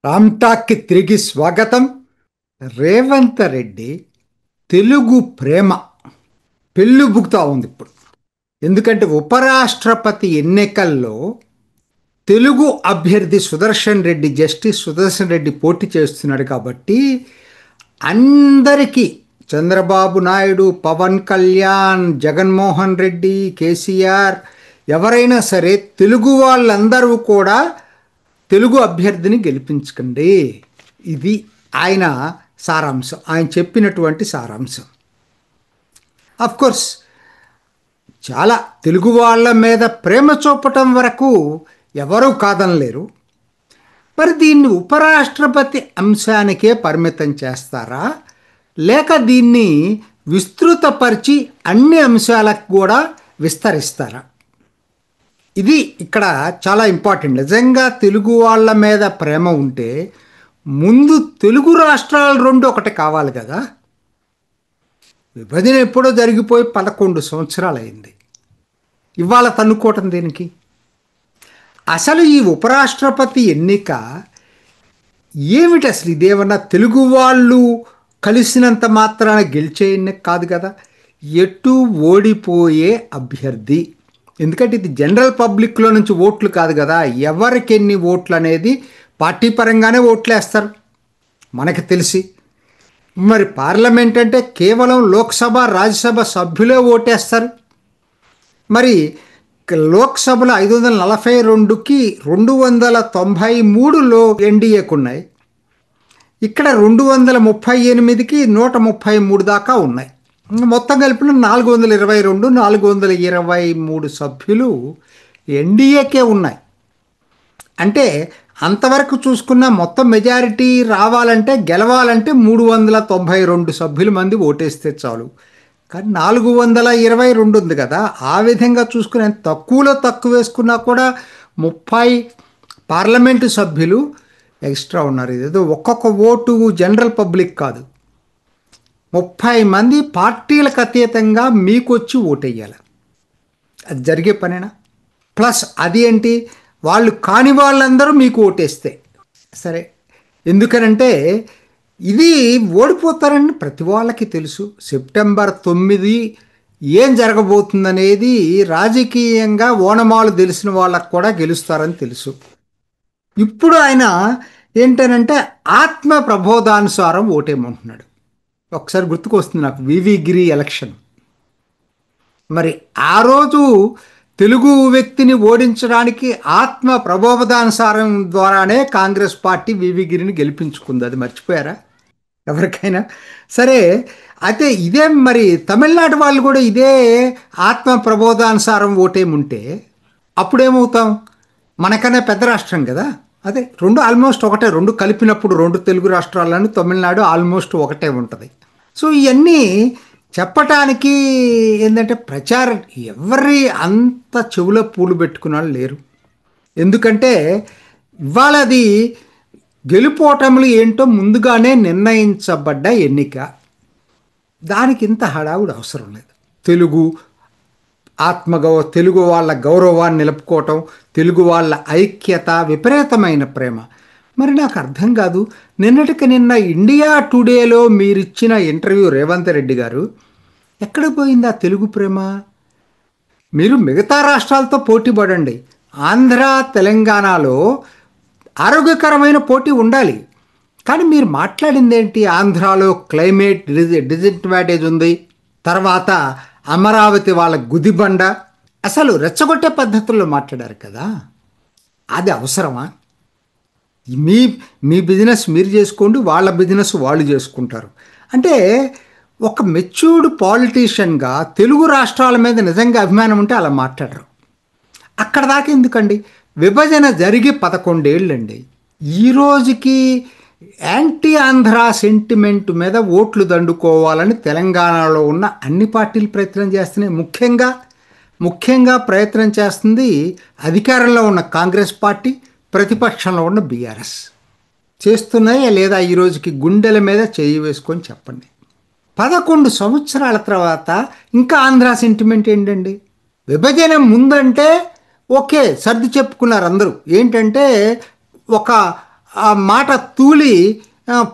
రామ్టాక్కి తిరిగి స్వాగతం. రేవంత్ రెడ్డి తెలుగు ప్రేమ పెళ్ళుబుకుతా ఉంది ఇప్పుడు. ఎందుకంటే ఉపరాష్ట్రపతి ఎన్నికల్లో తెలుగు అభ్యర్థి సుదర్శన్ రెడ్డి, జస్టిస్ సుదర్శన్ రెడ్డి పోటీ చేస్తున్నాడు కాబట్టి అందరికీ చంద్రబాబు నాయుడు, పవన్ కళ్యాణ్, జగన్మోహన్ రెడ్డి, కేసీఆర్ ఎవరైనా సరే తెలుగు వాళ్ళందరూ కూడా తెలుగు అభ్యర్థిని గెలిపించకండి. ఇది ఆయన సారాంశం, ఆయన చెప్పినటువంటి సారాంశం. కోర్స్ చాలా తెలుగు వాళ్ళ మీద ప్రేమ చూపటం వరకు ఎవరూ కాదనలేరు. మరి దీన్ని ఉపరాష్ట్రపతి అంశానికే పరిమితం చేస్తారా, లేక దీన్ని విస్తృతపరిచి అన్ని అంశాలకు కూడా విస్తరిస్తారా? ఇది ఇక్కడ చాలా ఇంపార్టెంట్. నిజంగా తెలుగు వాళ్ళ మీద ప్రేమ ఉంటే ముందు తెలుగు రాష్ట్రాలు రెండు ఒకటి కావాలి కదా. విభజన ఎప్పుడో జరిగిపోయి 11 సంవత్సరాలు అయింది. ఇవాళ తన్నుకోవటం దేనికి? అసలు ఈ ఉపరాష్ట్రపతి ఎన్నిక ఏమిటి? అసలు ఇదేమన్నా తెలుగు వాళ్ళు కలిసినంత మాత్రాన గెలిచే ఎన్నిక కాదు కదా. ఎటు ఓడిపోయే అభ్యర్థి. ఎందుకంటే ఇది జనరల్ పబ్లిక్లో నుంచి ఓట్లు కాదు కదా. ఎవరికి ఎన్ని ఓట్లు అనేది పార్టీ పరంగానే ఓట్లు వేస్తారు మనకు తెలిసి. మరి పార్లమెంట్ అంటే కేవలం లోక్సభ, రాజ్యసభ సభ్యులే ఓటేస్తారు. మరి లోక్సభలో 542కి 293లో ఎన్డీఏకు ఉన్నాయి. ఇక్కడ 238కి 133 దాకా ఉన్నాయి. మొత్తం కలిపిన 422, 423 సభ్యులు ఎన్డీఏకే ఉన్నాయి. అంటే అంతవరకు చూసుకున్న మొత్తం మెజారిటీ రావాలంటే, గెలవాలంటే 392 సభ్యుల మంది ఓటేస్తే చాలు. కానీ 422 ఉంది కదా. ఆ విధంగా చూసుకుని తక్కువలో తక్కువ వేసుకున్నా కూడా 30 పార్లమెంటు సభ్యులు ఎక్స్ట్రా ఉన్నారు. ఇదేదో ఒక్కొక్క ఓటు జనరల్ పబ్లిక్ కాదు, 30 మంది పార్టీలకు అతీతంగా మీకు వచ్చి ఓటేయాలి. అది జరిగే పనేనా? ప్లస్ అది ఏంటి, వాళ్ళు కాని వాళ్ళందరూ మీకు ఓటేస్తే సరే. ఎందుకనంటే ఇది ఓడిపోతారని ప్రతి వాళ్ళకి తెలుసు. సెప్టెంబర్ 9 ఏం జరగబోతుందనేది రాజకీయంగా ఓనమాలు తెలిసిన వాళ్ళకు కూడా గెలుస్తారని తెలుసు. ఇప్పుడు ఆయన ఏంటనంటే ఆత్మ ప్రబోధానుసారం ఓటేయమంటున్నాడు. ఒకసారి గుర్తుకొస్తుంది నాకు వివి గిరి ఎలక్షన్. మరి ఆ రోజు తెలుగు వ్యక్తిని ఓడించడానికి ఆత్మ ప్రబోధానుసారం ద్వారానే కాంగ్రెస్ పార్టీ వివి గిరిని గెలిపించుకుంది. అది మర్చిపోయారా ఎవరికైనా? సరే, అయితే ఇదే మరి తమిళనాడు వాళ్ళు కూడా ఇదే ఆత్మ ప్రబోధానుసారం ఓటేముంటే అప్పుడేమవుతాం? మనకన్నా పెద్ద రాష్ట్రం కదా. అదే రెండు ఆల్మోస్ట్ ఒకటే, రెండు కలిపినప్పుడు రెండు తెలుగు రాష్ట్రాలను తమిళనాడు ఆల్మోస్ట్ ఒకటే ఉంటుంది. సో ఇవన్నీ చెప్పటానికి ఏంటంటే ప్రచారం ఎవరి అంత చెవులో పూలు పెట్టుకున్న వాళ్ళు లేరు. ఎందుకంటే ఇవాళ అది గెలుపోటములు ఏంటో ముందుగానే నిర్ణయించబడ్డ ఎన్నిక. దానికి ఇంత హడావుడి అవసరం లేదు. తెలుగు వాళ్ళ గౌరవాన్ని నిలుపుకోవటం, తెలుగు వాళ్ళ ఐక్యత, విపరీతమైన ప్రేమ. మరి నాకు అర్థం కాదు, నిన్నటికి నిన్న ఇండియా టుడేలో మీరిచ్చిన ఇంటర్వ్యూ రేవంత్ రెడ్డి గారు, ఎక్కడ పోయింది ఆ తెలుగు ప్రేమ? మీరు మిగతా రాష్ట్రాలతో పోటీ పడండి. ఆంధ్ర, తెలంగాణలో ఆరోగ్యకరమైన పోటీ ఉండాలి. కానీ మీరు మాట్లాడింది ఏంటి? ఆంధ్రాలో క్లైమేట్ డిసడ్వాంటేజ్ ఉంది, తర్వాత అమరావతి వాళ్ళ గుదిబండ, అసలు రెచ్చగొట్టే పద్ధతుల్లో మాట్లాడారు కదా. అది అవసరమా? మీ బిజినెస్ మీరు చేసుకోండి, వాళ్ళ బిజినెస్ వాళ్ళు చేసుకుంటారు. అంటే ఒక మెచ్యూర్డ్ పాలిటీషియన్గా తెలుగు రాష్ట్రాల మీద నిజంగా అభిమానం ఉంటే అలా మాట్లాడరు. అక్కడ దాకా ఎందుకండి? విభజన జరిగి 11 ఏళ్ళండి. ఈ రోజుకి యాంటీ ఆంధ్ర సెంటిమెంట్ మీద ఓట్లు దండుకోవాలని తెలంగాణలో ఉన్న అన్ని పార్టీలు ప్రయత్నం చేస్తున్నాయి. ముఖ్యంగా ప్రయత్నం చేస్తుంది అధికారంలో ఉన్న కాంగ్రెస్ పార్టీ, ప్రతిపక్షంలో ఉన్న బీఆర్ఎస్. చేస్తున్నాయా లేదా? ఈ రోజుకి గుండెల మీద చేయి వేసుకొని చెప్పండి. 11 సంవత్సరాల తర్వాత ఇంకా ఆంధ్ర సెంటిమెంట్ ఏంటండి? విభజన ముందంటే ఓకే, సర్ది చెప్పుకున్నారు అందరూ. ఏంటంటే ఒక ఆ మాట తూలి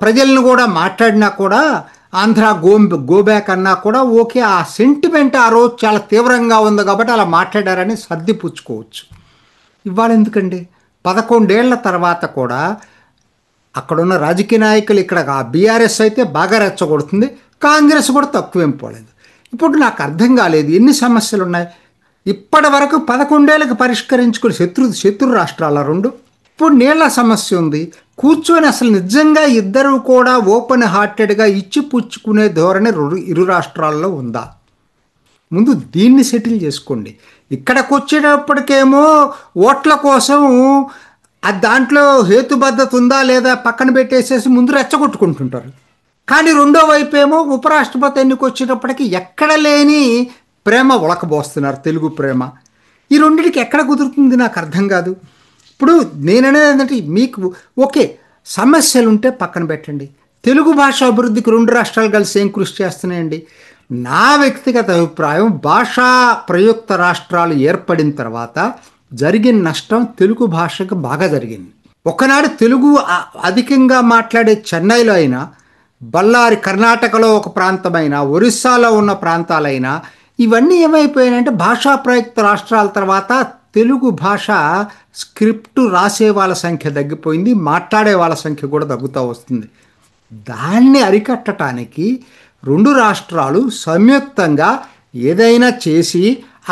ప్రజలను కూడా మాట్లాడినా కూడా ఆంధ్ర గోబ్యాక్ అన్నా కూడా ఓకే, ఆ సెంటిమెంట్ ఆ రోజు చాలా తీవ్రంగా ఉంది కాబట్టి అలా మాట్లాడారని సర్దిపుచ్చుకోవచ్చు. ఇవాళ ఎందుకండి 11 ఏళ్ల తర్వాత కూడా అక్కడున్న రాజకీయ నాయకులు ఇక్కడ బీఆర్ఎస్ అయితే బాగా రెచ్చగొడుతుంది, కాంగ్రెస్ కూడా తక్కువేం పోలేదు. ఇప్పుడు నాకు అర్థం కాలేదు ఎన్ని సమస్యలు ఉన్నాయి ఇప్పటి వరకు 11 ఏళ్ళకి పరిష్కరించుకుని శత్రు రాష్ట్రాల రెండు. ఇప్పుడు నీళ్ల సమస్య ఉంది, కూర్చొని అసలు నిజంగా ఇద్దరు కూడా ఓపెన్ హార్టెడ్గా ఇచ్చి పుచ్చుకునే ధోరణి ఇరు రాష్ట్రాల్లో ఉందా? ముందు దీన్ని సెటిల్ చేసుకోండి. ఇక్కడికి వచ్చేటప్పటికేమో ఓట్ల కోసం దాంట్లో హేతుబద్ధత ఉందా లేదా పక్కన పెట్టేసేసి ముందు రెచ్చగొట్టుకుంటుంటారు. కానీ రెండో వైపు ఏమో ఉపరాష్ట్రపతి ఎన్నిక వచ్చేటప్పటికి ఎక్కడ లేని ప్రేమ ఉలకబోస్తున్నారు, తెలుగు ప్రేమ. ఈ రెండింటికి ఎక్కడ కుదురుతుంది నాకు అర్థం కాదు. ఇప్పుడు నేననేది ఏంటంటే మీకు ఓకే సమస్యలు ఉంటే పక్కన పెట్టండి, తెలుగు భాష అభివృద్ధికి రెండు రాష్ట్రాలు కలిసి ఏం కృషి చేస్తున్నాయండి? నా వ్యక్తిగత అభిప్రాయం భాషా ప్రయుక్త రాష్ట్రాలు ఏర్పడిన తర్వాత జరిగిన నష్టం తెలుగు భాషకు బాగా జరిగింది. ఒకనాడు తెలుగు అధికంగా మాట్లాడే చెన్నైలో అయినా, బళ్ళారి కర్ణాటకలో ఒక ప్రాంతమైనా, ఒరిస్సాలో ఉన్న ప్రాంతాలైనా ఇవన్నీ ఏమైపోయాయంటే భాషా ప్రయుక్త రాష్ట్రాల తర్వాత తెలుగు భాష స్క్రిప్ట్ రాసే వాళ్ళ సంఖ్య తగ్గిపోయింది, మాట్లాడే వాళ్ళ సంఖ్య కూడా తగ్గుతూ వస్తుంది. దాన్ని అరికట్టడానికి రెండు రాష్ట్రాలు సంయుక్తంగా ఏదైనా చేసి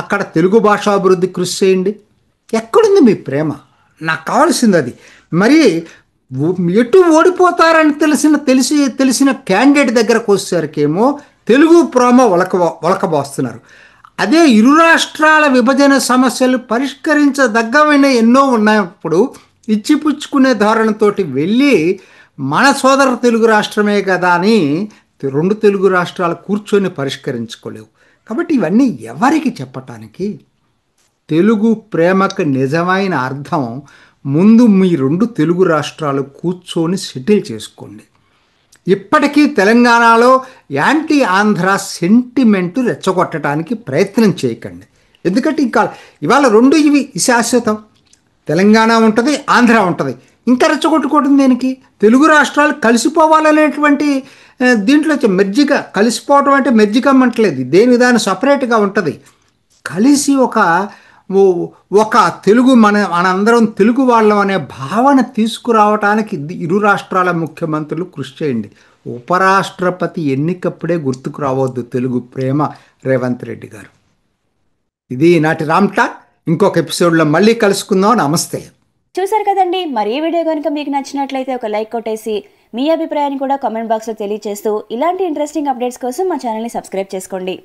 అక్కడ తెలుగు భాషాభివృద్ధి కృషి చేయండి. ఎక్కడుంది మీ ప్రేమ? నాకు కావాల్సింది అది. మరి ఎటు ఓడిపోతారని తెలిసిన క్యాండిడేట్ దగ్గరకు వచ్చేసరికేమో తెలుగు ప్రేమ ఒలకబోస్తున్నారు. అదే ఇరు రాష్ట్రాల విభజన సమస్యలు పరిష్కరించదగ్గవైన ఎన్నో ఉన్నప్పుడు ఇచ్చిపుచ్చుకునే ధోరణితోటి వెళ్ళి మన సోదర తెలుగు రాష్ట్రమే కదా అని రెండు తెలుగు రాష్ట్రాలు కూర్చొని పరిష్కరించుకోలేవు. కాబట్టి ఇవన్నీ ఎవరికి చెప్పటానికి? తెలుగు ప్రేమకు నిజమైన అర్థం ముందు మీ రెండు తెలుగు రాష్ట్రాలు కూర్చొని సెటిల్ చేసుకోండి. ఇప్పటికీ తెలంగాణలో యాంటీ ఆంధ్ర సెంటిమెంటు రెచ్చగొట్టడానికి ప్రయత్నం చేయకండి. ఎందుకంటే ఇంకా ఇవాళ రెండు ఇవి శాశ్వతం. తెలంగాణ ఉంటుంది, ఆంధ్ర ఉంటుంది. ఇంకా రెచ్చగొట్టుకోవడం దేనికి? తెలుగు రాష్ట్రాలు కలిసిపోవాలనేటువంటి దీంట్లో మెర్జిగా కలిసిపోవటం అంటే మెర్జిగం అంటలేదు, దేని దాన్ని సపరేట్గా ఉంటుంది. కలిసి ఒక తెలుగు మనందరం తెలుగు వాళ్ళం అనే భావన తీసుకురావటానికి ఇరు రాష్ట్రాల ముఖ్యమంత్రులు కృషి చేయండి. ఉపరాష్ట్రపతి ఎన్నికప్పుడే గుర్తుకు రావద్దు తెలుగు ప్రేమ, రేవంత్ రెడ్డి గారు. ఇది నాటి రామ్ టాక్. ఇంకొక ఎపిసోడ్లో మళ్ళీ కలుసుకుందాం. నమస్తే. చూసారు కదండి, మరి ఈ వీడియో కనుక మీకు నచ్చినట్లయితే ఒక లైక్ కొట్టేసి మీ అభిప్రాయాన్ని కూడా కామెంట్ బాక్స్లో తెలియజేస్తూ ఇలాంటి ఇంట్రెస్టింగ్ అప్డేట్స్ కోసం మా ఛానల్ని సబ్స్క్రైబ్ చేసుకోండి.